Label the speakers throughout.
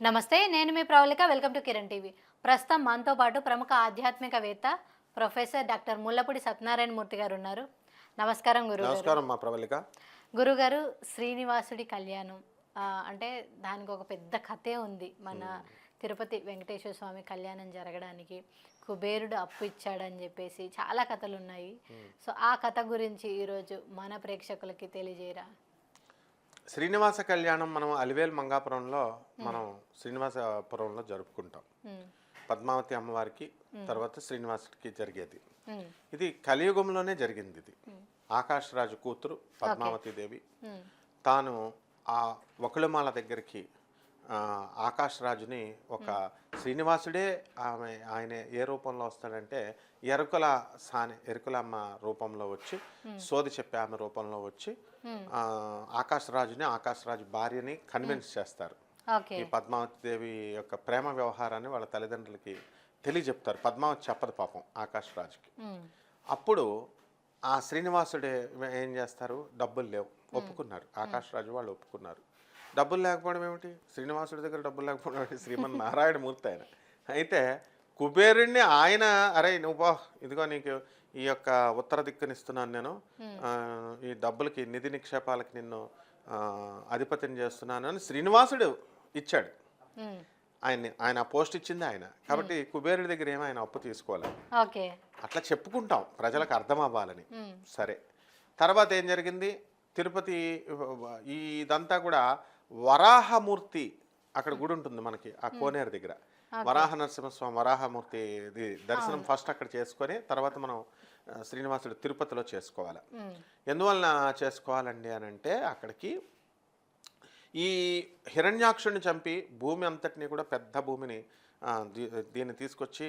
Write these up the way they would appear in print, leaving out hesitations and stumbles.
Speaker 1: నమస్తే, నేను మీ Pravalika. Welcome to Kiran TV. ప్రస్తుతం మనతో పాటు ప్రముఖ ఆధ్యాత్మికవేత్త ప్రొఫెసర్ డాక్టర్ ముల్లపూడి సత్యనారాయణ మూర్తి గారు ఉన్నారు. నమస్కారం గురుగారు.
Speaker 2: నమస్కారం మా ప్రవళిక.
Speaker 1: గురుగారు, శ్రీనివాసుడి కళ్యాణం అంటే దానికి ఒక పెద్ద కథే ఉంది. మన తిరుపతి వెంకటేశ్వర స్వామి కళ్యాణం జరగడానికి కుబేరుడు అప్పు ఇచ్చాడని చెప్పేసి చాలా కథలు ఉన్నాయి. సో ఆ కథ గురించి ఈరోజు మన ప్రేక్షకులకి తెలియజేయరా?
Speaker 2: శ్రీనివాస కళ్యాణం మనం అలివేలు మంగాపురంలో మనం శ్రీనివాసపురంలో జరుపుకుంటాం. పద్మావతి అమ్మవారికి తర్వాత శ్రీనివాసుడికి జరిగేది. ఇది కలియుగంలోనే జరిగింది. ఇది ఆకాశరాజు కూతురు పద్మావతి దేవి తాను ఆ వకుళమాల దగ్గరికి ఆకాశరాజుని ఒక శ్రీనివాసుడే ఆయన ఏ రూపంలో వస్తాడంటే ఎరుకలమ్మ రూపంలో వచ్చి సోది చెప్పే ఆమె రూపంలో వచ్చి ఆకాశరాజు భార్యని కన్విన్స్ చేస్తారు. ఈ పద్మావతి దేవి యొక్క ప్రేమ వ్యవహారాన్ని వాళ్ళ తల్లిదండ్రులకి తెలియజెప్తారు. పద్మావతి చెప్పదు పాపం ఆకాశరాజుకి. అప్పుడు ఆ శ్రీనివాసుడే ఏం చేస్తారు, డబ్బులు లేవు, ఒప్పుకున్నారు. ఆకాశరాజు వాళ్ళు ఒప్పుకున్నారు. డబ్బులు లేకపోవడం ఏమిటి, శ్రీనివాసుడి దగ్గర డబ్బులు లేకపోవడం ఏమిటి, శ్రీమన్నారాయణమూర్తి ఆయన. అయితే కుబేరుణ్ణి ఆయన, అరే నువ్వు ఇదిగో నీకు ఈ యొక్క ఉత్తర దిక్కునిస్తున్నాను, నేను ఈ డబ్బులకి నిధి నిక్షేపాలకి నిన్ను అధిపతిని చేస్తున్నాను అని శ్రీనివాసుడు ఇచ్చాడు. ఆయన పోస్ట్ ఇచ్చింది ఆయన. కాబట్టి కుబేరుడి దగ్గర ఏమో ఆయన అప్పు తీసుకోవాలి. అట్లా చెప్పుకుంటాం ప్రజలకు అర్థం అవ్వాలని. సరే, తర్వాత ఏం జరిగింది, తిరుపతి ఇదంతా కూడా వరాహమూర్తి అక్కడ గుడి ఉంటుంది మనకి ఆ కోనేరు దగ్గర. వరాహ నరసింహస్వామి వరాహమూర్తి దర్శనం ఫస్ట్ అక్కడ చేసుకొని తర్వాత మనం శ్రీనివాసుడు తిరుపతిలో చేసుకోవాలి. ఎందువలన చేసుకోవాలండి అని అంటే, అక్కడికి ఈ హిరణ్యాక్షుడిని చంపి భూమి అంతటినీ కూడా పెద్ద భూమిని దీన్ని తీసుకొచ్చి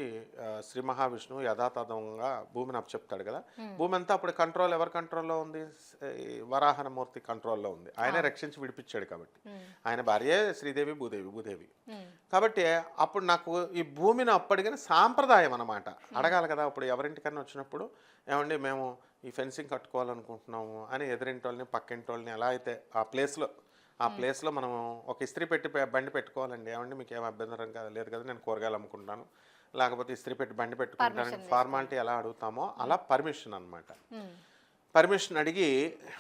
Speaker 2: శ్రీ మహావిష్ణువు యథాతథంగా భూమిని అప్పచెప్తాడు కదా. భూమి అంతా అప్పుడు ఎవరి కంట్రోల్లో ఉంది, వరాహనమూర్తి కంట్రోల్లో ఉంది. ఆయనే రక్షించి విడిపించాడు కాబట్టి. ఆయన భార్యే శ్రీదేవి భూదేవి. కాబట్టి అప్పుడు నాకు ఈ భూమిని అప్పడిగిన సాంప్రదాయం అన్నమాట. అడగాలి కదా, అప్పుడు ఎవరింటికన్నా వచ్చినప్పుడు ఏమండి మేము ఈ ఫెన్సింగ్ కట్టుకోవాలనుకుంటున్నాము అని ఎదురింటి వాళ్ళని పక్కింటి వాళ్ళని ఎలా అయితే ఆ ప్లేస్లో మనం ఒక ఇస్త్రీ బండి పెట్టుకోవాలండి, ఏమండి మీకు ఏం అభ్యంతరం లేదు కదా, నేను కూరగాయలు అమ్ముకుంటాను, లేకపోతే ఇస్త్రీ బండి పెట్టుకుంటాను, ఫార్మాలిటీ ఎలా అడుగుతామో అలా పర్మిషన్ అనమాట. పర్మిషన్ అడిగి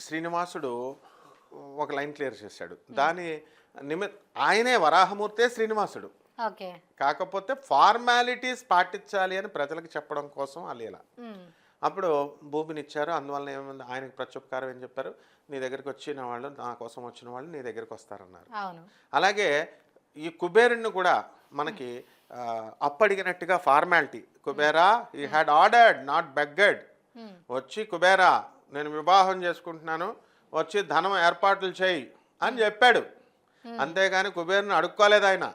Speaker 2: శ్రీనివాసుడు ఒక లైన్ క్లియర్ చేశాడు. దాని ఆయనే వరాహమూర్తే శ్రీనివాసుడు. కాకపోతే ఫార్మాలిటీస్ పాటించాలి అని ప్రజలకు చెప్పడం కోసం ఆ లీల. అప్పుడు భూమిని ఇచ్చారు. అందువల్ల ఏమైంది, ఆయనకు ప్రత్యుపకారం ఏం చెప్పారు, నీ దగ్గరికి వచ్చిన వాళ్ళు, నా కోసం వచ్చిన వాళ్ళు నీ దగ్గరికి వస్తారన్నారు. అలాగే ఈ కుబేరుణ్ణి కూడా మనకి అప్పడిగినట్టుగా ఫార్మాలిటీ, కుబేరా ఈ హ్యాడ్ ఆర్డర్డ్ నాట్ బెగ్గడ్, వచ్చి కుబేరా నేను వివాహం చేసుకుంటున్నాను, వచ్చి ధనం ఏర్పాట్లు చేయి అని చెప్పాడు. అంతేగాని కుబేరుని అడుక్కోలేదు ఆయన.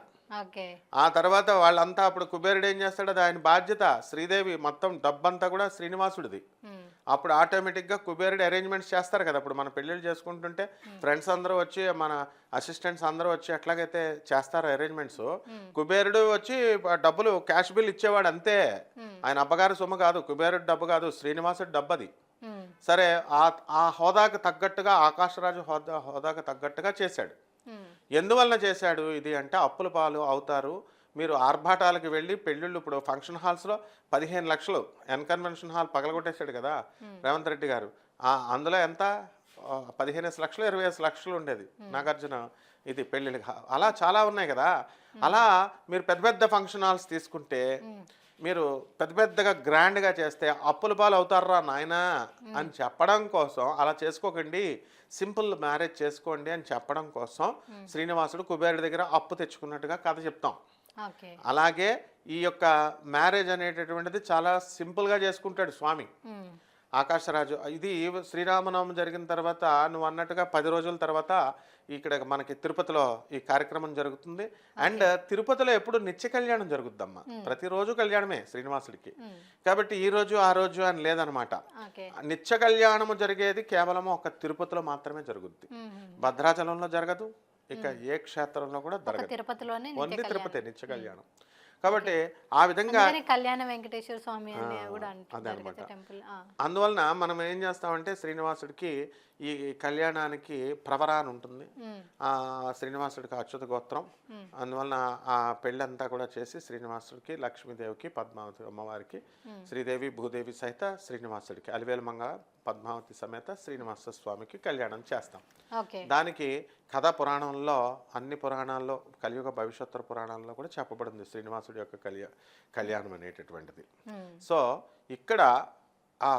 Speaker 2: ఆ తర్వాత వాళ్ళంతా అప్పుడు కుబేరుడు ఏం చేస్తాడు, అది ఆయన బాధ్యత. శ్రీదేవి మొత్తం డబ్బంతా కూడా శ్రీనివాసుడిది. అప్పుడు ఆటోమేటిక్గా కుబేరుడు అరేంజ్మెంట్స్ చేస్తారు కదా. అప్పుడు మన పెళ్ళిళ్ళు చేసుకుంటుంటే ఫ్రెండ్స్ అందరూ వచ్చి, మన అసిస్టెంట్స్ అందరూ వచ్చి ఎట్లాగైతే చేస్తారు అరేంజ్మెంట్స్, కుబేరుడు వచ్చి డబ్బులు క్యాష్ బిల్ ఇచ్చేవాడు అంతే. ఆయన అబ్బగారి సొమ్ము కాదు, కుబేరుడు డబ్బు కాదు, శ్రీనివాసుడు డబ్బు అది. సరే, ఆ హోదాకు తగ్గట్టుగా ఆకాశరాజు హోదాకు తగ్గట్టుగా చేశాడు. ఎందువలన చేశాడు ఇది అంటే, అప్పుల పాలు అవుతారు మీరు, ఆర్భాటాలకు వెళ్ళి పెళ్ళిళ్ళు. ఇప్పుడు ఫంక్షన్ హాల్స్లో 15 లక్షలు కన్వెన్షన్ హాల్ పగలగొట్టేశాడు కదా రేవంత్ రెడ్డి గారు. అందులో ఎంత 15 లక్షలు 20 లక్షలు ఉండేది నాగార్జున ఇది పెళ్ళిళ్ళకి. అలా చాలా ఉన్నాయి కదా. అలా మీరు పెద్ద పెద్ద ఫంక్షన్ హాల్స్ తీసుకుంటే, మీరు పెద్దగా గ్రాండ్గా చేస్తే అప్పుల పాలు అవుతారా నాయనా అని చెప్పడం కోసం, అలా చేసుకోకండి, సింపుల్ మ్యారేజ్ చేసుకోండి అని చెప్పడం కోసం శ్రీనివాసుడు కుబేరుడి దగ్గర అప్పు తెచ్చుకున్నట్టుగా కథ చెప్తాం. అలాగే ఈ యొక్క మ్యారేజ్ అనేటటువంటిది చాలా సింపుల్గా చేసుకుంటాడు స్వామి ఆకాశరాజు. ఇది శ్రీరామనవమి జరిగిన తర్వాత నువ్వు అన్నట్టుగా 10 రోజుల తర్వాత ఇక్కడ మనకి తిరుపతిలో ఈ కార్యక్రమం జరుగుతుంది. అండ్ తిరుపతిలో ఎప్పుడు నిత్య కళ్యాణం జరుగుద్దమ్మా, ప్రతిరోజు కళ్యాణమే శ్రీనివాసుడికి. కాబట్టి ఈ రోజు ఆ రోజు అని లేదనమాట. నిత్య కళ్యాణము జరిగేది కేవలం ఒక తిరుపతిలో మాత్రమే జరుగుద్ది. భద్రాచలంలో జరగదు, ఇక ఏ క్షేత్రంలో కూడా జరగదు, ఓన్లీ తిరుపతి నిత్య కళ్యాణం. కాబట్టి ఆ విధంగా
Speaker 1: కళ్యాణ వెంకటేశ్వర స్వామి
Speaker 2: అదనమాట. అందువలన మనం ఏం చేస్తామంటే శ్రీనివాసుడికి ఈ కళ్యాణానికి ప్రవర అని ఉంటుంది. ఆ శ్రీనివాసుడికి అచ్యుత గోత్రం, అందువలన ఆ పెళ్ళంతా కూడా చేసి శ్రీనివాసుడికి, లక్ష్మీదేవికి, పద్మావతి అమ్మవారికి, శ్రీదేవి భూదేవి సహిత శ్రీనివాసుడికి, అలివేలమంగ పద్మావతి సమేత శ్రీనివాస స్వామికి కళ్యాణం చేస్తాం. దానికి కథా పురాణంలో, అన్ని పురాణాల్లో, కలియుగ భవిష్యత్తు పురాణాల్లో కూడా చెప్పబడింది శ్రీనివాసుడి యొక్క కళ్యాణం అనేటటువంటిది. సో ఇక్కడ ఆ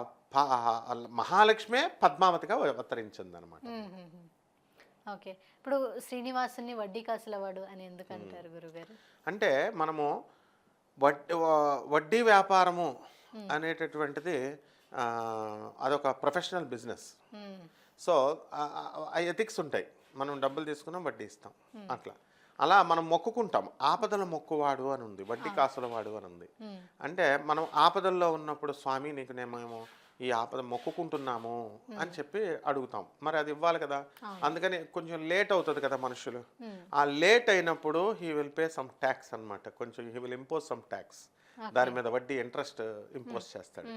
Speaker 2: మహాలక్ష్మే పద్మావతిగా అవతరించింది అనమాట.
Speaker 1: ఓకే, ఇప్పుడు శ్రీనివాసుని వడ్డీ కాసుల వాడు అని ఎందుకు అంటారు గురుగారు? అంటే
Speaker 2: మనము వడ్డీ వ్యాపారము అనేటటువంటిది అదొక ప్రొఫెషనల్ బిజినెస్. సో ఆ ఎథిక్స్ ఉంటాయి. మనం డబ్బులు తీసుకున్నాం, వడ్డీ ఇస్తాం, అలా మనం మొక్కుకుంటాం. ఆపదల మొక్కువాడు అని ఉంది, వడ్డీ కాసుల వాడు అని ఉంది. అంటే మనం ఆపదల్లో ఉన్నప్పుడు స్వామి నీకు మేము ఈ ఆపద మొక్కుకుంటున్నాము అని చెప్పి అడుగుతాం. మరి అది ఇవ్వాలి కదా, అందుకని కొంచెం లేట్ అవుతుంది కదా మనుషులు. ఆ లేట్ అయినప్పుడు he will pay some tax అనమాట. కొంచెం he will impose some tax. దాని మీద వడ్డీ ఇంట్రెస్ట్ ఇంపోజ్ చేస్తాడు.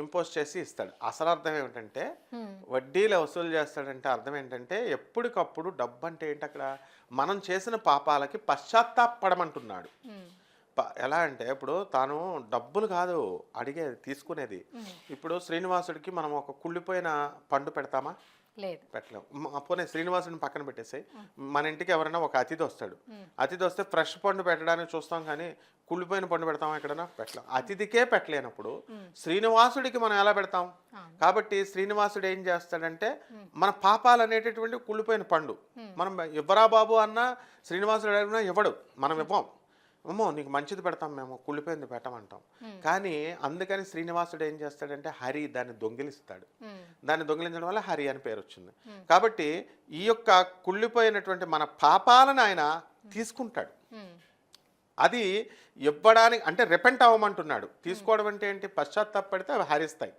Speaker 2: ఇంపోజ్ చేసి ఇస్తాడు. అసలు అర్థం ఏమిటంటే వడ్డీలు వసూలు చేస్తాడంటే అర్థం ఏంటంటే ఎప్పటికప్పుడు డబ్బు అంటే ఏంటి, అక్కడ మనం చేసిన పాపాలకి పశ్చాత్తాపడమంటున్నాడు. ఎలా అంటే ఇప్పుడు తాను డబ్బులు కాదు అడిగేది, తీసుకునేది. ఇప్పుడు శ్రీనివాసుడికి మనం ఒక కుళ్ళిపోయిన పండు పెడతామా?
Speaker 1: లేదు,
Speaker 2: పెట్టలేము. పోనీ శ్రీనివాసుడిని పక్కన పెట్టేసాయి, మన ఇంటికి ఎవరైనా ఒక అతిథి వస్తాడు. అతిథి వస్తే ఫ్రెష్ పండు పెట్టడానికి చూస్తాం, కానీ కుళ్ళిపోయిన పండు పెడతాం ఎక్కడైనా? పెట్టలేం. అతిథికే పెట్టలేనప్పుడు శ్రీనివాసుడికి మనం ఎలా పెడతాం? కాబట్టి శ్రీనివాసుడు ఏం చేస్తాడంటే మన పాపాలు అనేటటువంటి కుళ్ళిపోయిన పండు మనం ఇవ్వరా బాబు అన్నా, శ్రీనివాసుడు అడిగినా ఇవ్వడు, మనం ఇవ్వం. అమ్మో నీకు మంచిది పెడతాం, మేము కుళ్ళిపోయింది పెట్టమంటాం. కానీ అందుకని శ్రీనివాసుడు ఏం చేస్తాడంటే హరి దాన్ని దొంగిలిస్తాడు. దాన్ని దొంగిలించడం వల్ల హరి అని పేరు వచ్చింది. కాబట్టి ఈ యొక్క కుళ్ళిపోయినటువంటి మన పాపాలను ఆయన తీసుకుంటాడు. అది ఇవ్వడానికి అంటే రిపెంట్ అవ్వమంటున్నాడు. తీసుకోవడం అంటే ఏంటి? పశ్చాత్తాపడితే అవి హరిస్తాయి,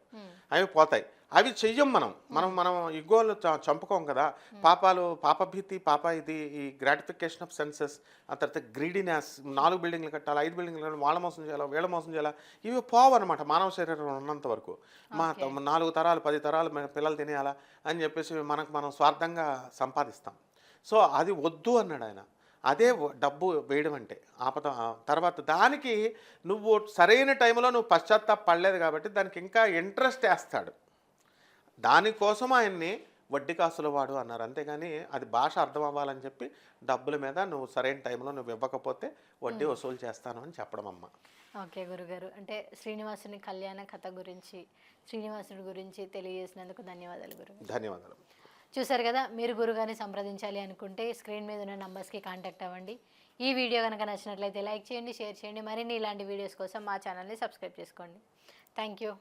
Speaker 2: అవి పోతాయి. అవి చెయ్యం మనం మనం ఇగోలు చంపుకోం కదా. పాపాలు, పాపభీతి, ఇది ఈ గ్రాటిఫికేషన్ ఆఫ్ సెన్సెస్, ఆ తర్వాత గ్రీడీనెస్, 4 బిల్డింగ్లు కట్టాలి, 5 బిల్డింగ్లు కట్టాలి, వాళ్ళ మోసం చేయాలి, వీళ్ళ మోసం చేయాలి, ఇవి పోవన్నమాట మానవ శరీరం ఉన్నంత వరకు. మా 4 తరాలు 10 తరాలు పిల్లలు తినేయాలా అని చెప్పేసి మనం స్వార్థంగా సంపాదిస్తాం. సో అది వద్దు అన్నాడు ఆయన. అదే డబ్బు వేయడం అంటే ఆపద. తర్వాత దానికి నువ్వు సరైన టైంలో నువ్వు పశ్చాత్తాపడలేదు కాబట్టి దానికి ఇంకా ఇంట్రెస్ట్ వేస్తాడు. దానికోసం ఆయన్ని వడ్డీ కాసుల వాడు అన్నారు. అంతేగాని అది భాష అర్థం అవ్వాలని చెప్పి డబ్బుల మీద నువ్వు సరైన టైంలో నువ్వు ఇవ్వకపోతే వడ్డీ వసూలు చేస్తాను అని చెప్పడం అమ్మ.
Speaker 1: ఓకే గురుగారు, అంటే శ్రీనివాసుని కళ్యాణ కథ గురించి, శ్రీనివాసుడి గురించి తెలియజేసినందుకు ధన్యవాదాలు గురుగారు.
Speaker 2: ధన్యవాదాలు.
Speaker 1: చూసారు కదా, మీరు గురుగారిని సంప్రదించాలి అనుకుంటే స్క్రీన్ మీద ఉన్న నంబర్స్కి కాంటాక్ట్ అవ్వండి. ఈ వీడియో కనుక నచ్చినట్లయితే లైక్ చేయండి, షేర్ చేయండి. మరిన్ని ఇలాంటి వీడియోస్ కోసం మా ఛానల్ని సబ్స్క్రైబ్ చేసుకోండి. Thank you.